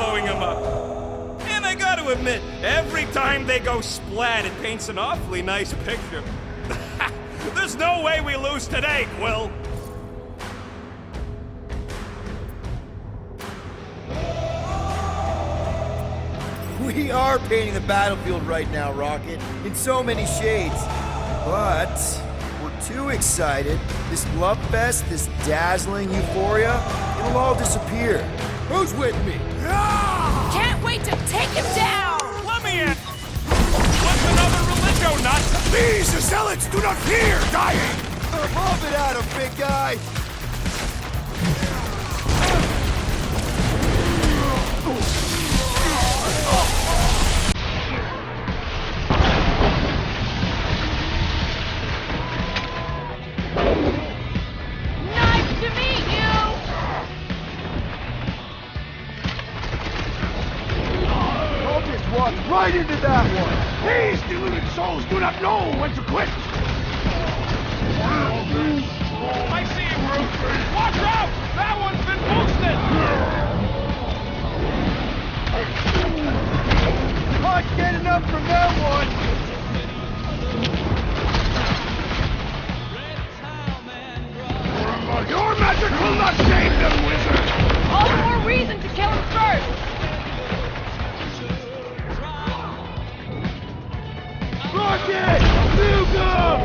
blowing him up. And I gotta admit, every time they go splat, it paints an awfully nice picture. There's no way we lose today, Quill. We are painting the battlefield right now, Rocket, in so many shades. But we're too excited. This love fest, this dazzling euphoria, it'll all disappear. Who's with me? Can't wait to take him down! Let me in! What's another religio, nuts? These zealots do not fear dying! Pump it at him, big guy! Nice to meet you! Just walked right into that one! These deluded souls do not know when to quit! I see him, Groot. Watch out! That one's been boosted! Can't get enough from that one! Your magic will not save them, wizard! All the more reason to kill him first! Rocket! Nukem!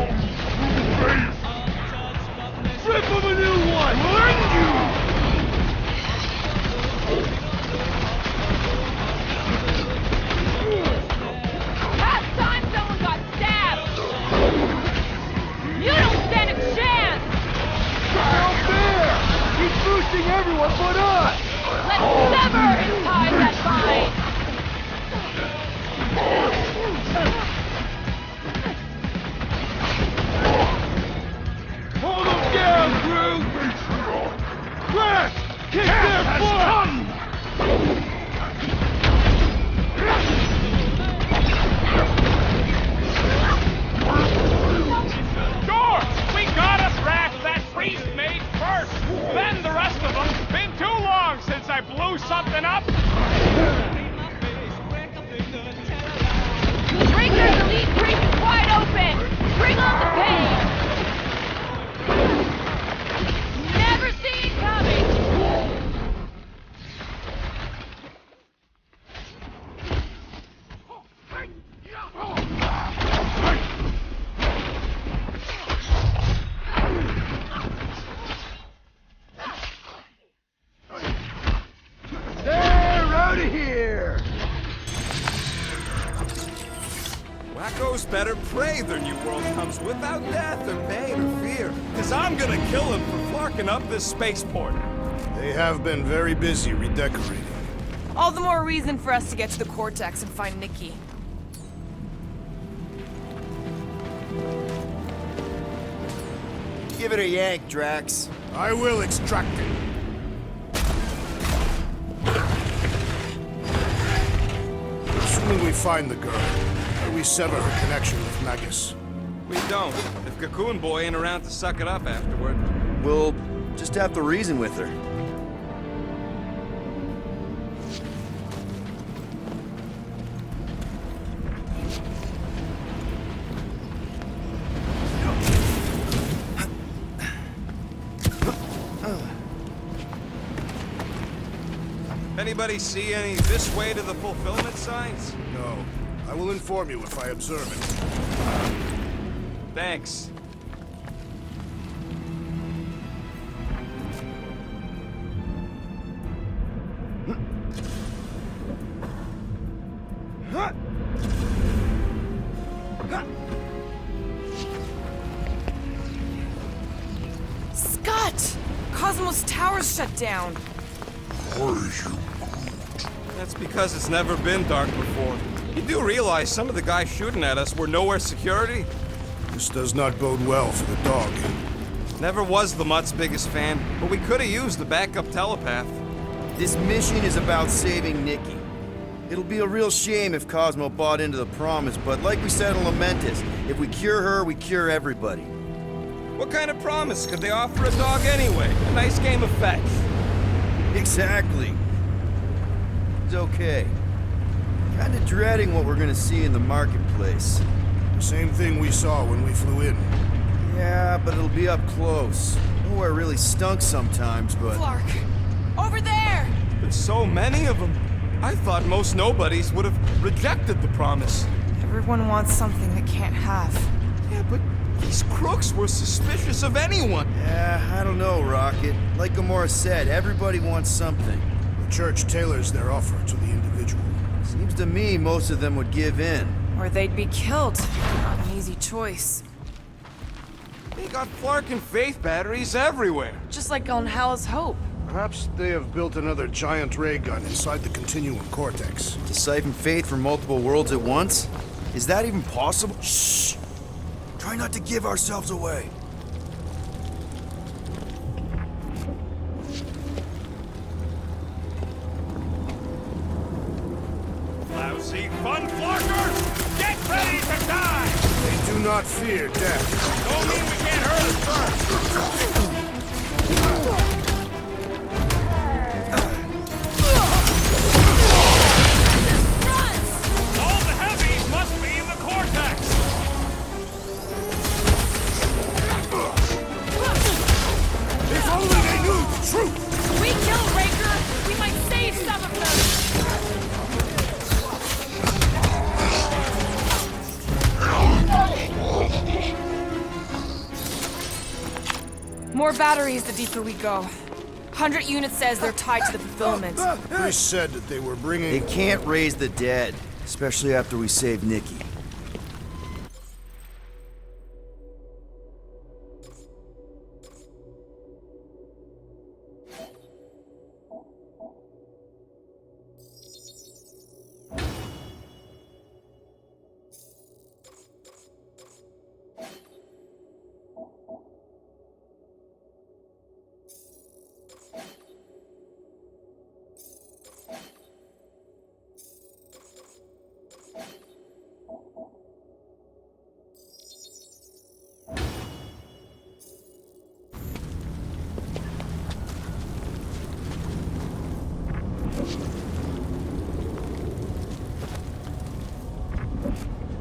Flip of a new one! We'll end you! Last time someone got stabbed! You don't stand a chance! No fair! He's boosting everyone but us! Let's sever his ties that bind! Hold them down, Groot! Crash! Kick their butt! Sure! We gotta thrash that priest made first! Then the rest of them! Been too long since I blew something up! Breaker's elite creep is wide open! Bring on the pain! Never see it coming! They're out of here! Wacko's better pray their new world comes without death or pain or fear. Cause I'm gonna kill him for flarking up this spaceport. They have been very busy redecorating. All the more reason for us to get to the Cortex and find Nikki. Give it a yank, Drax. I will extract it. Assuming we find the girl, how do we sever her connection with Magus? We don't. If Cocoon Boy ain't around to suck it up afterward. We'll just have to reason with her. Anybody see any this way to the fulfillment signs? No. I will inform you if I observe it. Thanks. Scott! Cosmos Tower's shut down. That's because it's never been dark before. You do realize some of the guys shooting at us were nowhere security? This does not bode well for the dog. Never was the Mutt's biggest fan, but we could have used the backup telepath. This mission is about saving Nikki. It'll be a real shame if Cosmo bought into the promise, but like we said in Lamentus, if we cure her, we cure everybody. What kind of promise could they offer a dog anyway? A nice game of fetch. Exactly. seems okay. Kinda dreading what we're gonna see in the marketplace. The same thing we saw when we flew in. Yeah, but it'll be up close. Nowhere really stunk sometimes, but... Clark! Over there! There's so many of them. I thought most nobodies would have rejected the promise. Everyone wants something they can't have. Yeah, but these crooks were suspicious of anyone. Yeah, I don't know, Rocket. Like Gamora said, everybody wants something. The church tailors their offer to the individual. Seems to me most of them would give in. Or they'd be killed. Not an easy choice. They got Flark and Faith batteries everywhere. Just like on Hala's Hope. Perhaps they have built another giant ray gun inside the Continuum Cortex. To siphon Faith from multiple worlds at once? Is that even possible? Shh! Try not to give ourselves away. Lousy fun Flarkers! Get ready to die! They do not fear death. Don't mean we can't hurt us first! All the heavies must be in the cortex! If only they knew the truth! We kill Raker, we might save some of them! More batteries the deeper we go. 100 units says they're tied to the fulfillment. Chris said that they were bringing... They can't raise the dead, especially after we save Nikki.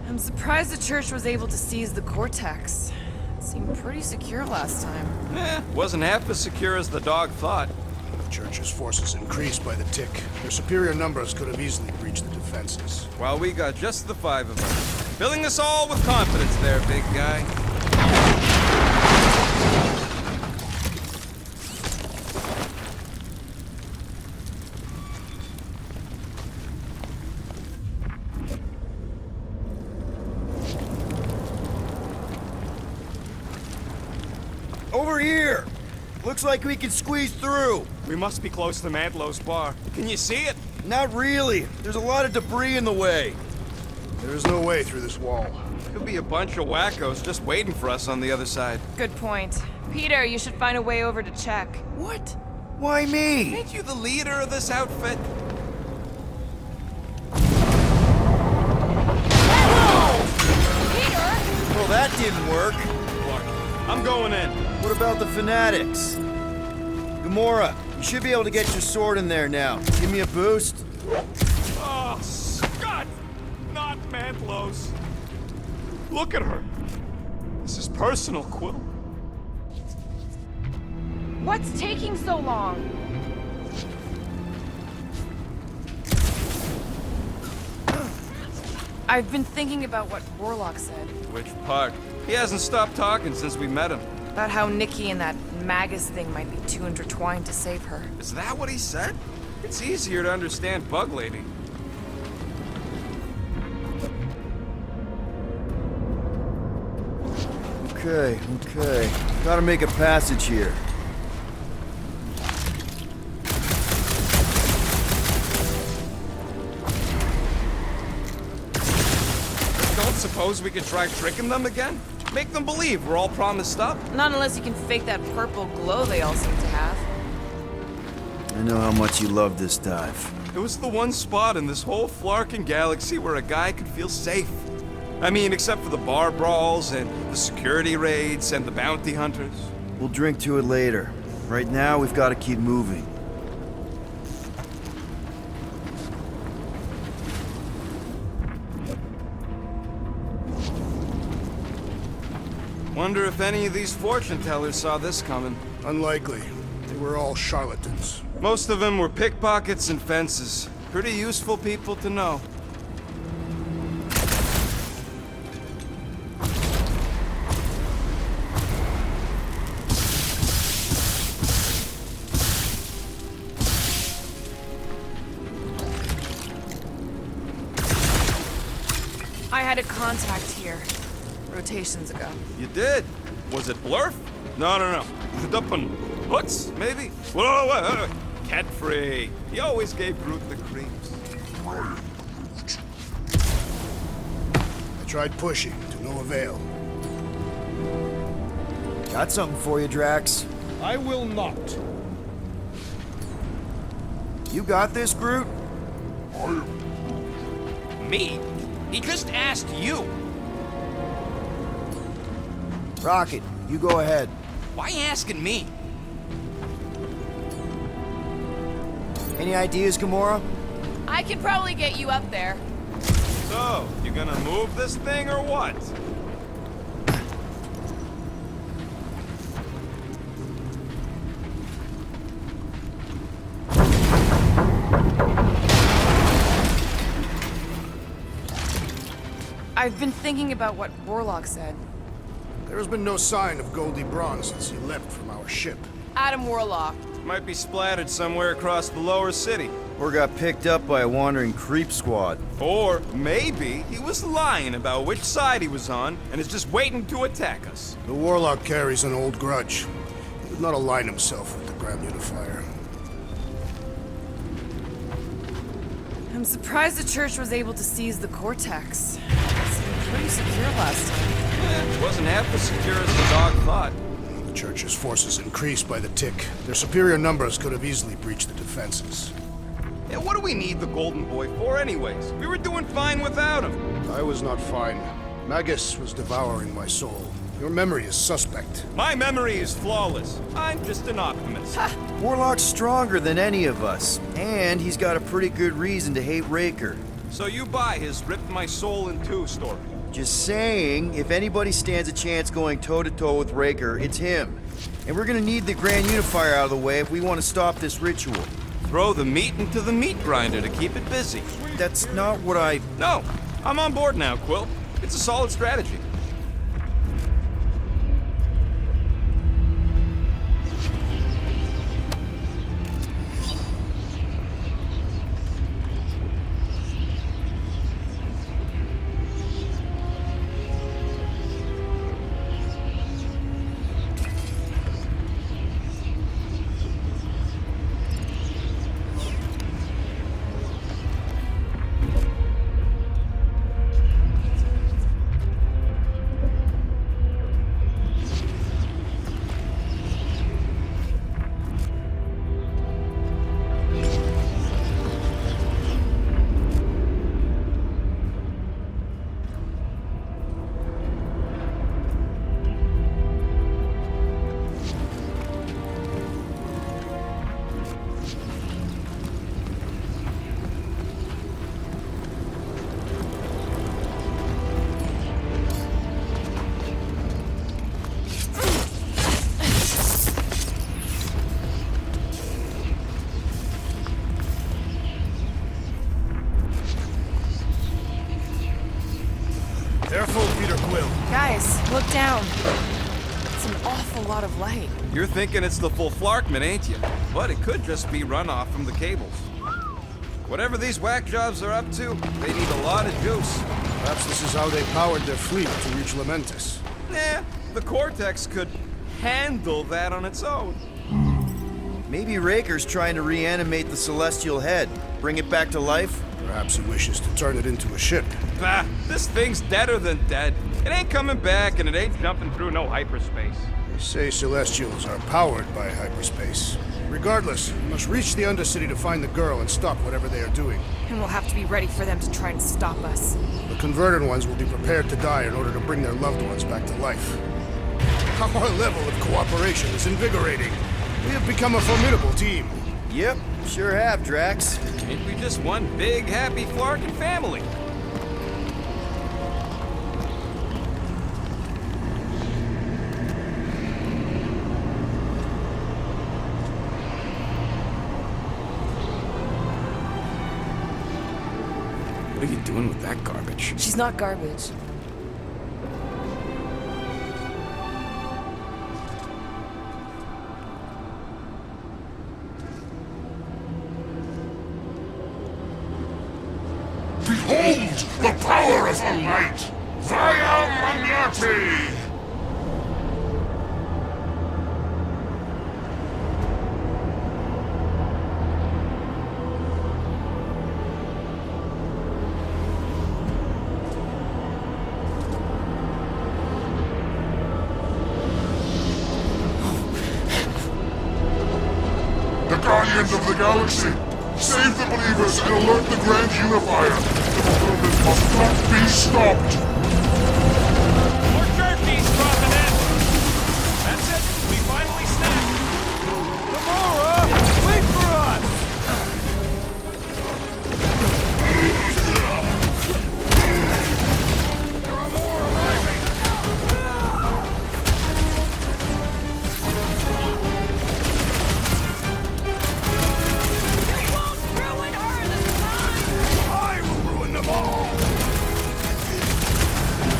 I'm surprised the church was able to seize the Cortex. It seemed pretty secure last time. Wasn't half as secure as the dog thought. The church's forces increased by the tick. Their superior numbers could have easily breached the defenses. While we got just the 5 of us. Filling us all with confidence there, big guy. Over here! Looks like we can squeeze through. We must be close to Mantlo's bar. Can you see it? Not really. There's a lot of debris in the way. There is no way through this wall. Could be a bunch of wackos just waiting for us on the other side. Good point. Peter, you should find a way over to check. What? Why me? Ain't you the leader of this outfit? Peter! Well, that didn't work. Clark, I'm going in. What about the fanatics? Gamora, you should be able to get your sword in there now. Give me a boost. Oh, Scott! Not Mantlo's. Look at her. This is personal, Quill. What's taking so long? I've been thinking about what Warlock said. Which part? He hasn't stopped talking since we met him. About how Nikki and that Magus thing might be too intertwined to save her. Is that what he said? It's easier to understand Bug Lady. Okay. Gotta make a passage here. Don't suppose we could try tricking them again? Make them believe we're all promised up? Not unless you can fake that purple glow they all seem to have. I know how much you love this dive. It was the one spot in this whole Flarkin galaxy where a guy could feel safe. I mean, except for the bar brawls and the security raids and the bounty hunters. We'll drink to it later. Right now, we've got to keep moving. Wonder if any of these fortune tellers saw this coming. Unlikely. They were all charlatans. Most of them were pickpockets and fences. Pretty useful people to know. I had a contact here. Rotations ago. You did? Was it Blurf? No. Duppen. Hoots, maybe? Whoa. Cat-free. He always gave Groot the creeps. I tried pushing, to no avail. Got something for you, Drax. I will not. You got this, Groot? Me? He just asked you. Rocket, you go ahead. Why asking me? Any ideas, Gamora? I could probably get you up there. So, you gonna move this thing or what? I've been thinking about what Warlock said. There has been no sign of Goldie Braun since he left from our ship. Adam Warlock. Might be splattered somewhere across the lower city. Or got picked up by a wandering creep squad. Or maybe he was lying about which side he was on and is just waiting to attack us. The Warlock carries an old grudge. He would not align himself with the Grand Unifier. I'm surprised the church was able to seize the Cortex. It seemed pretty secure last time. It wasn't half as secure as the dog thought. The Church's forces increased by the tick. Their superior numbers could have easily breached the defenses. Yeah, what do we need the Golden Boy for anyways? We were doing fine without him. I was not fine. Magus was devouring my soul. Your memory is suspect. My memory is flawless. I'm just an optimist. Warlock's stronger than any of us, and he's got a pretty good reason to hate Raker. So you buy his ripped my soul in two story. Just saying, if anybody stands a chance going toe-to-toe with Raker, it's him. And we're gonna need the Grand Unifier out of the way if we want to stop this ritual. Throw the meat into the meat grinder to keep it busy. That's not what I... No, I'm on board now, Quill. It's a solid strategy. Careful, Peter Quill. Guys, look down. It's an awful lot of light. You're thinking it's the full Flarkman, ain't you? But it could just be runoff from the cables. Whatever these whack jobs are up to, they need a lot of juice. Perhaps this is how they powered their fleet to reach Lamentus. Nah, the Cortex could handle that on its own. Maybe Raker's trying to reanimate the Celestial Head. Bring it back to life? Perhaps he wishes to turn it into a ship. Bah, this thing's deader than dead. It ain't coming back, and it ain't jumping through no hyperspace. They say Celestials are powered by hyperspace. Regardless, we must reach the Undercity to find the girl and stop whatever they are doing. And we'll have to be ready for them to try and stop us. The converted ones will be prepared to die in order to bring their loved ones back to life. Our level of cooperation is invigorating. We have become a formidable team. Yep, sure have, Drax. Ain't we just one big, happy Flarkin family? are you doing with that garbage? She's not garbage. Behold the power of the light! Vaya Magnati! The Guardians of the Galaxy! Save the believers and alert the Grand Unifier! The fulfillment must not be stopped! More jerkies dropping in. That's it. We finally snapped. Gamora! Wait for us! There are more arriving! You won't ruin her this time! I will ruin them all!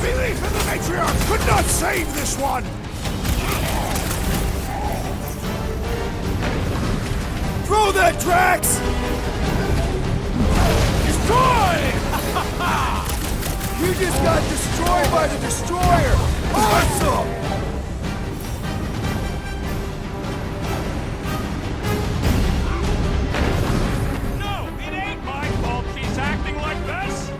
Belief in the Matriarch could not save this one! Throw that, Drax! Destroy! You just got destroyed by the Destroyer! Awesome! No, it ain't my fault she's acting like this.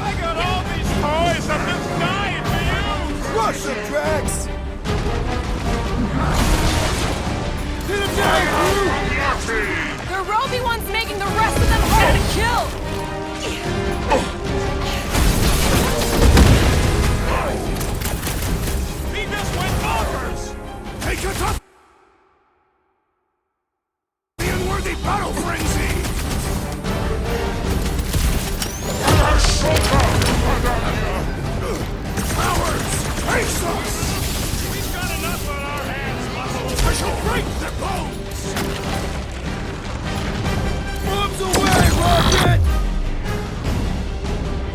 I got all these toys. I'm just dying for you. Crush him, Drax! Hit him down, Groot! Magnati! The Roby one's making the rest of them harder to kill! He just went bonkers. Take it up! The unworthy battle frenzy! Cowards! Face us! We've got enough on our hands, Muscle. I shall break their bones! Bombs away, Rocket!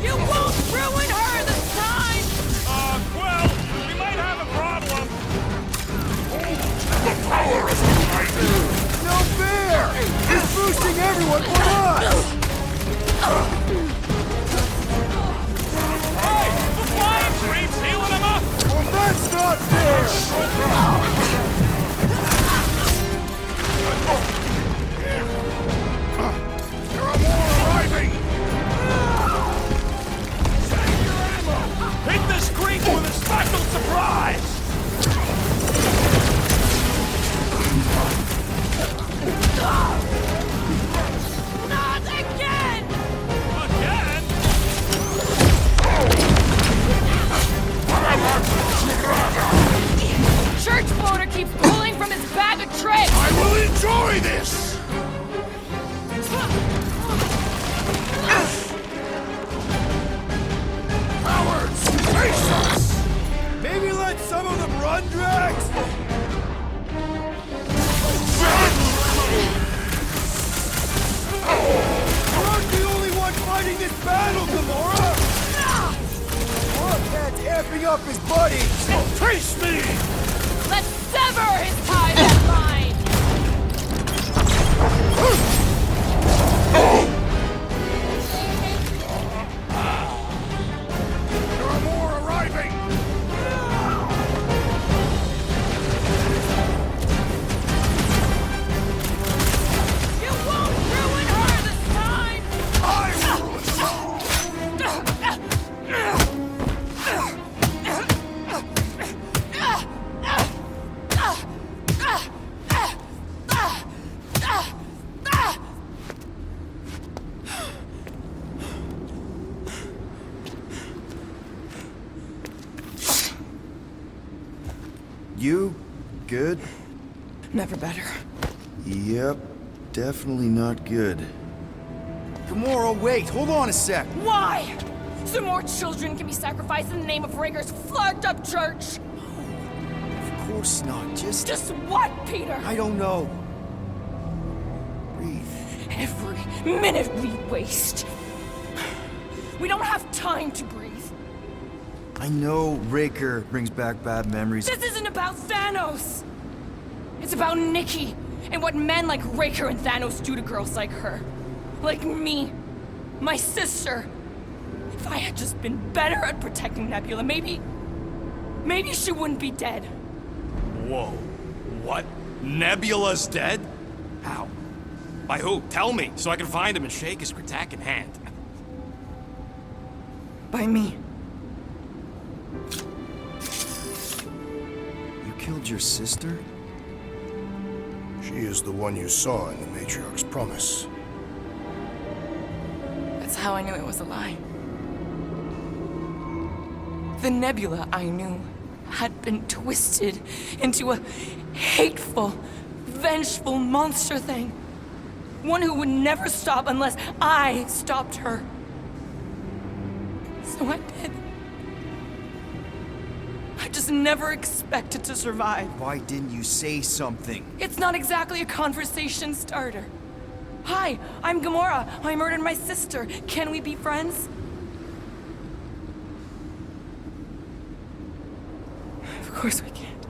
You won't ruin her this time! Well, we might have a problem. The power of the light! No fair! He's boosting everyone but us! Hey, the flying creep's healing him up. Well, that's not fair! There are more arriving! Save your ammo! Hit this creep with a special surprise. Not again! Again? Church voter keeps pulling from his bag of tricks! I will enjoy this! Cowards! Face us! Maybe let some of them run, Drax? You're not the only one fighting this battle, Gamora! Wildcat's amping up his buddies! Face me! Let's sever his ties that bind! There are more arriving! You won't ruin her this time! I will ruin them all! You good? Never better. Yep, definitely not good. Gamora, wait, hold on a sec. Why? So more children can be sacrificed in the name of Rager's flagged up church? Of course not, just Just what, Peter? I don't know. Every minute we waste. We don't have time to breathe. I know Raker brings back bad memories. This isn't about Thanos. It's about Nikki and what men like Raker and Thanos do to girls like her. Like me. My sister. If I had just been better at protecting Nebula, maybe she wouldn't be dead. Whoa. What? Nebula's dead? How? By who? Tell me, so I can find him and shake his Kratak in hand. By me. You killed your sister? She is the one you saw in the Matriarch's promise. That's how I knew it was a lie. The Nebula I knew had been twisted into a hateful, vengeful monster thing. One who would never stop unless I stopped her. So I did. I just never expected to survive. Why didn't you say something? It's not exactly a conversation starter. Hi, I'm Gamora. I murdered my sister. Can we be friends? Of course we can't.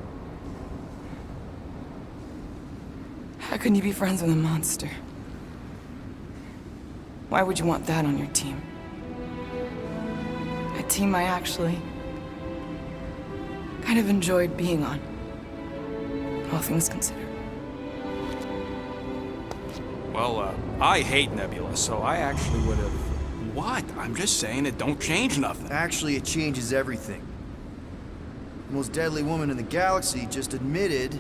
How can you be friends with a monster? Why would you want that on your team? A team I actually kind of enjoyed being on, all things considered. Well, I hate Nebula, so I actually would have... What? I'm just saying it don't change nothing. Actually, it changes everything. The most deadly woman in the galaxy just admitted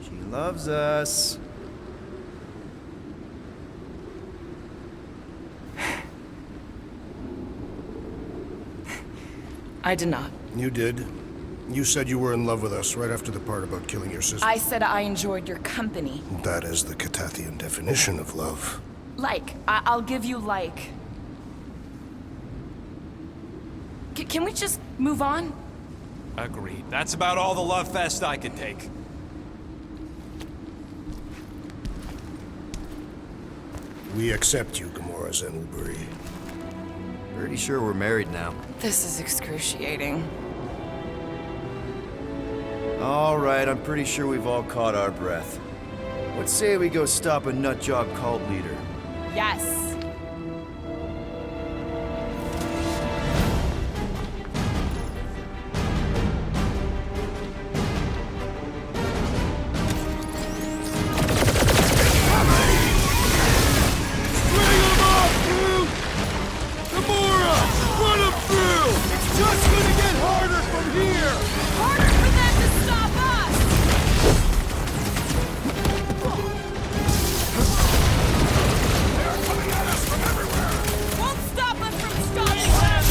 she loves us. I did not. You did. You said you were in love with us right after the part about killing your sister. I said I enjoyed your company. That is the Catathian definition of love. I'll give you like. Can we just move on? Agreed. That's about all the love fest I could take. We accept you, Gamora Zenuburi. Pretty sure we're married now. This is excruciating. All right, I'm pretty sure we've all caught our breath. Let's say we go stop a nutjob cult leader. Yes. Harder for them to stop us! They're coming at us from everywhere! Won't stop us from stopping them!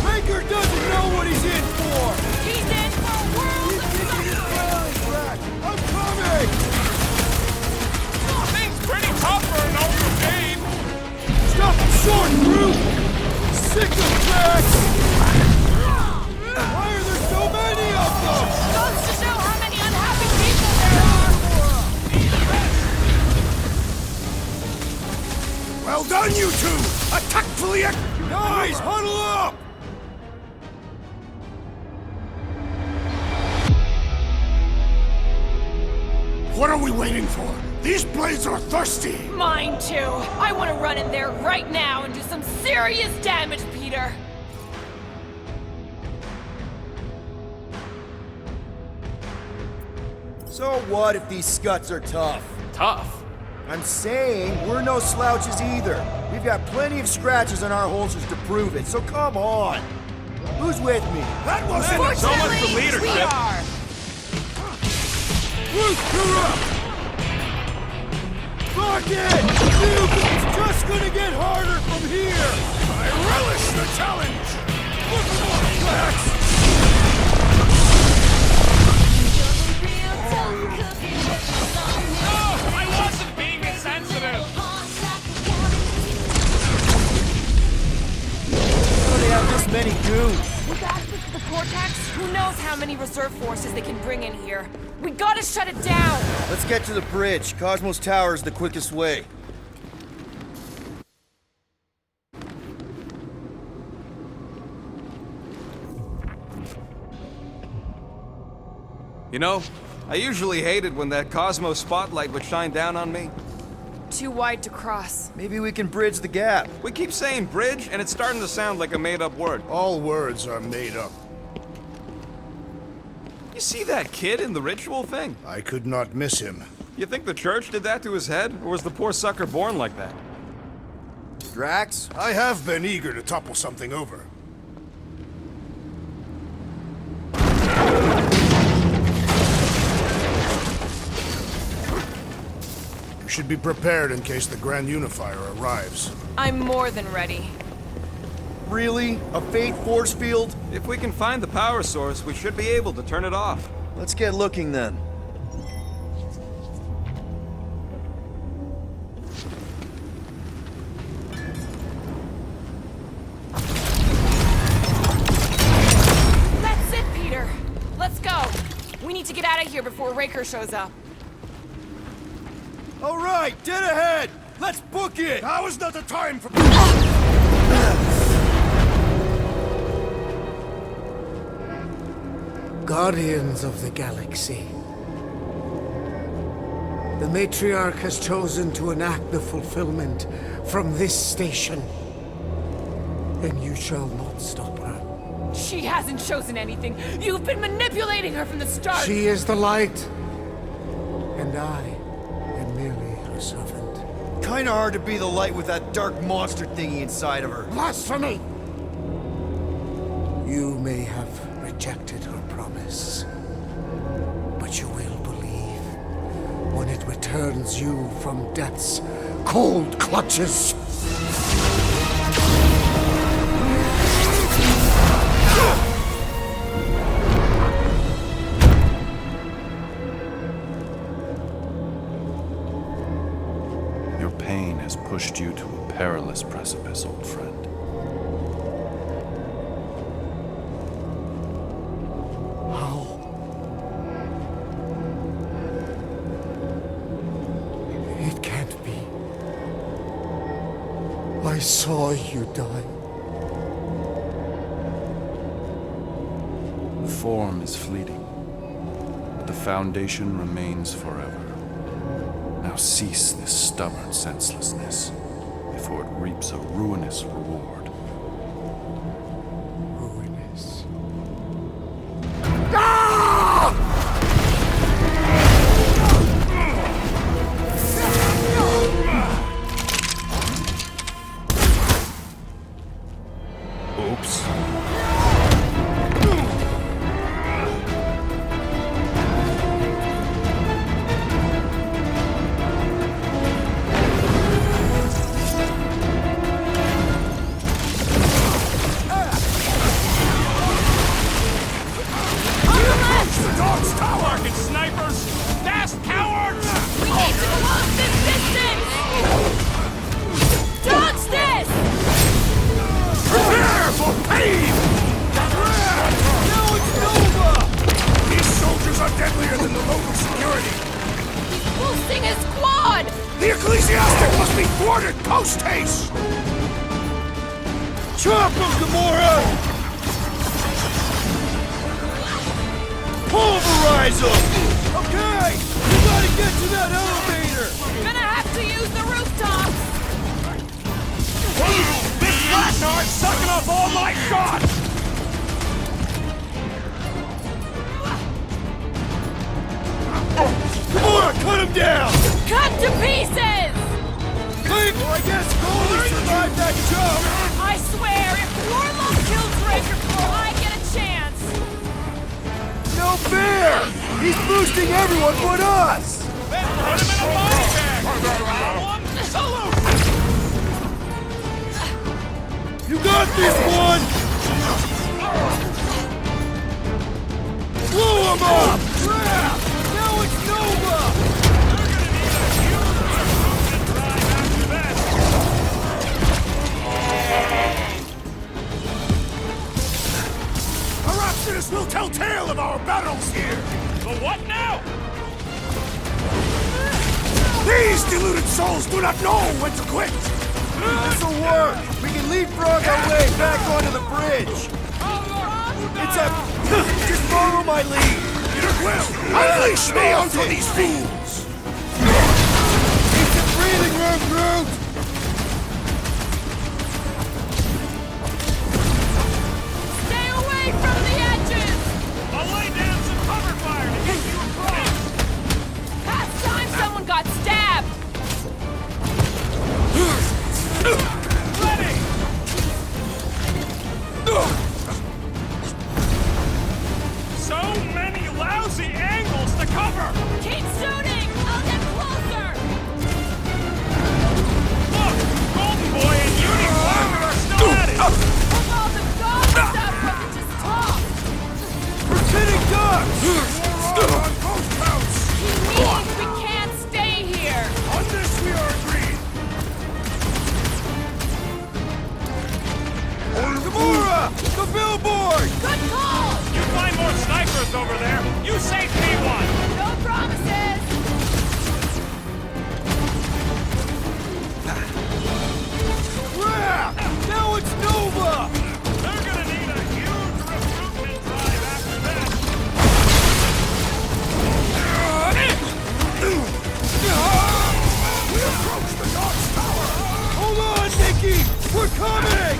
Raker doesn't know what he's in for! He's in for a world of suffering! I'm coming! Things pretty tough for an older game. Stop him short, Groot! Sick of tracks! Why are there so many of them? Goes to show how many unhappy people there are! Well done, you two! A tactfully Guys, huddle up! What are we waiting for? These blades are thirsty! Mine too! I want to run in there right now and do some serious damage, Peter! So what if these scuts are tough? Tough? I'm saying we're no slouches either. We've got plenty of scratches on our holsters to prove it, so come on. Who's with me? That wasn't So much for We leadership. are! Groot, you're up! Fuck it! Dude, it's just gonna get harder from here! I relish the challenge! Look more, Flex! No, I wasn't being insensitive. How do they have this many goons? With access to the cortex, Who knows how many reserve forces they can bring in here? We gotta shut it down! Let's get to the bridge. Cosmos Tower is the quickest way. You know, I usually hated when that Cosmo spotlight would shine down on me. Too wide to cross. Maybe we can bridge the gap. We keep saying bridge, and it's starting to sound like a made-up word. All words are made up. You see that kid in the ritual thing? I could not miss him. You think the church did that to his head, or was the poor sucker born like that? Drax? I have been eager to topple something over. You should be prepared in case the Grand Unifier arrives. I'm more than ready. Really? A fate force field? If we can find the power source, we should be able to turn it off. Let's get looking then. That's it, Peter! Let's go! We need to get out of here before Raker shows up. All right, dead ahead! Let's book it! Now is not the time for... Guardians of the Galaxy. The Matriarch has chosen to enact the fulfillment from this station. And you shall not stop her. She hasn't chosen anything. You've been manipulating her from the start. She is the light. And I am merely her servant. Kinda hard to be the light with that dark monster thingy inside of her. Blasphemy! You may have rejected her promise, but you will believe when it returns you from death's cold clutches. Your pain has pushed you to a perilous precipice, old friend. It can't be. I saw you die. The form is fleeting, but the foundation remains forever. Now cease this stubborn senselessness, before it reaps a ruinous reward. Ruinous. Oops. Fucking snipers! Fast cowards! We need to close this distance! Dodge this! Prepare for pain! Now it's Nova! These soldiers are deadlier than the local security! He's boosting his squad! The Ecclesiastic must be thwarted post-haste! Chop him, Gamora! Pulverize him! Okay! We gotta get to that elevator! Gonna have to use the rooftops! This Blacknard's sucking up all my shots! Gamora, cut him down! Cut to pieces! Wait, well, I guess Goldie survived that jump! I swear, if Warlock kills Raker before I get a chance! No fair! He's boosting everyone but us! Then put him in a body bag! Round one, salute! You got this one! Blow him up! Crap! Now it's Nova! Our Optimus will tell souls do not know when to quit! This'll work! We can leapfrog our way back onto the bridge! It's a... Just follow my lead! Well, unleash me onto these fools! It's a breathing room, Groot! Stay away from the edges! I'll lay down some cover fire to keep you across! Last time someone got stabbed! Ready! So many lousy angles to cover! Keep shooting! I'll get closer! Look! Golden Boy and Uni Parker are still at it! Of all the god stuff, we can just talk! We're hitting ducks! On both counts! He means we can't stay here! On this we are agreed! Gamora! The billboard! Good call! You find more snipers over there! You save me one! No promises! Crap! Now it's Nova! They're gonna need a huge recruitment drive after that! We approach the Dark's Tower! Hold on, Nikki! We're coming!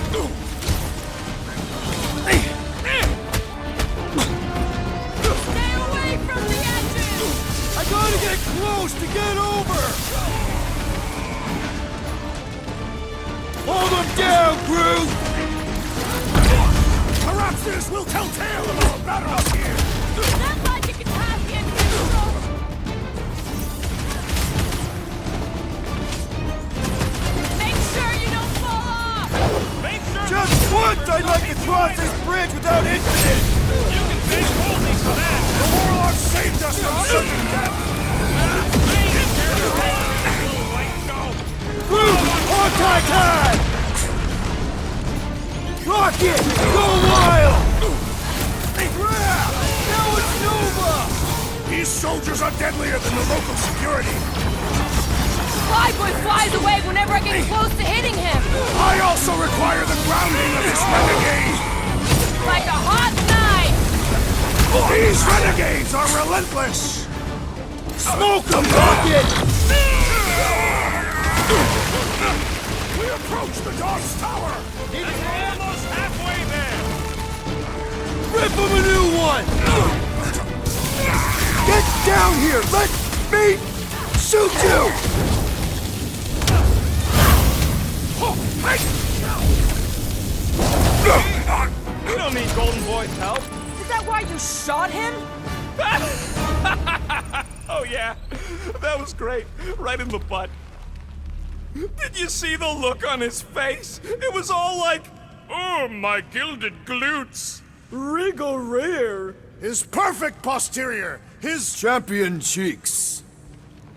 Stay away from the edges! I gotta get close to get over! Hold them down, Groot! Perhaps this will tell tale of our battle here! Sounds like you can have the control! Make sure you don't fall off! Make sure Just once I'd like to cross this bridge without incident! you can thank Goldie for that! The Warlock saved us from certain death! Groot! On time! Rocket! Go wild! Crap! Now it's Nova! These soldiers are deadlier than the local security! Flyboy flies away whenever I get close to hitting him! I also require the grounding of this renegade! Like a hot knife! These renegades are relentless! Smoke them, Rocket! We approach the Dark's Tower! We're almost halfway there! Rip them a new one! Get down here! Let me shoot you! We don't need Golden Boy's help! Is that why you shot him? Oh yeah, that was great. Right in the butt. Did you see the look on his face? It was all like, oh, my gilded glutes. Wriggle rear! His perfect posterior! His Champion cheeks!